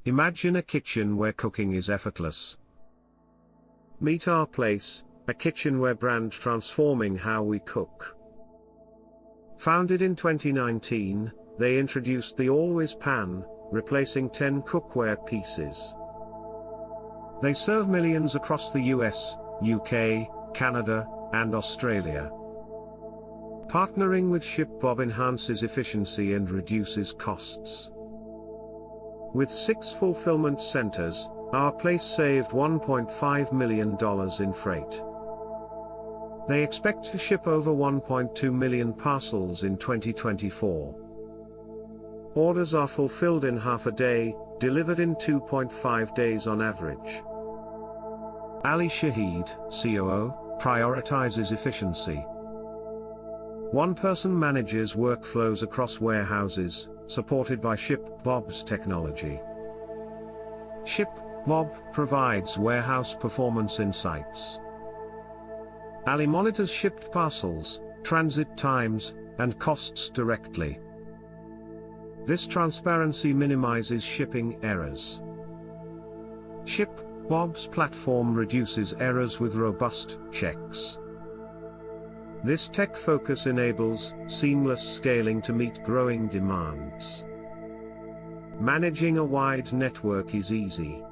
Imagine a kitchen where cooking is effortless. Meet Our Place, a kitchenware brand transforming how we cook. Founded in 2019, they introduced the Always Pan, replacing 10 cookware pieces. They serve millions across the US, UK, Canada, and Australia. Partnering with ShipBob enhances efficiency and reduces costs. With 6 fulfillment centers, Our Place saved $1.5 million in freight. They expect to ship over 1.2 million parcels in 2024. Orders are fulfilled in half a day, delivered in 2.5 days on average. Ali Shahid, COO, prioritizes efficiency. One person manages workflows across warehouses, supported by ShipBob's technology. ShipBob provides warehouse performance insights. Ali monitors shipped parcels, transit times, and costs directly. This transparency minimizes shipping errors. ShipBob's platform reduces errors with robust checks. This tech focus enables seamless scaling to meet growing demands. Managing a wide network is easy.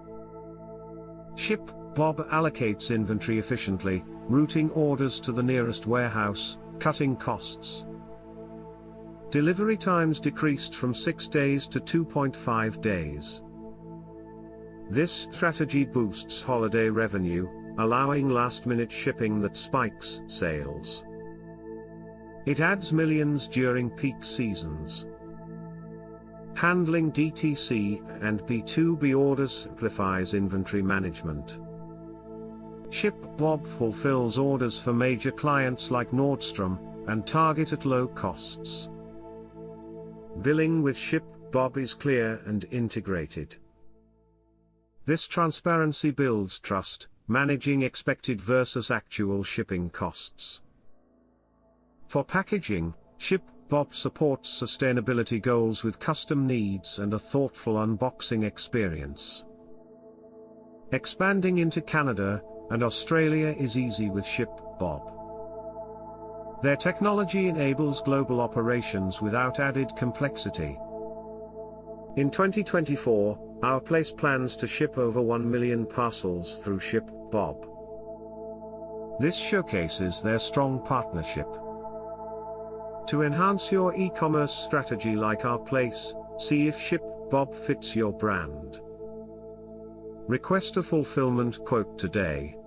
ShipBob allocates inventory efficiently, routing orders to the nearest warehouse, cutting costs. Delivery times decreased from 6 days to 2.5 days. This strategy boosts holiday revenue, allowing last-minute shipping that spikes sales. It adds millions during peak seasons. Handling DTC and B2B orders simplifies inventory management. ShipBob fulfills orders for major clients like Nordstrom and Target at low costs. Billing with ShipBob is clear and integrated. This transparency builds trust, managing expected versus actual shipping costs. For packaging, ShipBob supports sustainability goals with custom needs and a thoughtful unboxing experience. Expanding into Canada and Australia is easy with ShipBob. Their technology enables global operations without added complexity. In 2024, Our Place plans to ship over 1 million parcels through ShipBob. This showcases their strong partnership. To enhance your e-commerce strategy like Our Place, see if ShipBob fits your brand. Request a fulfillment quote today.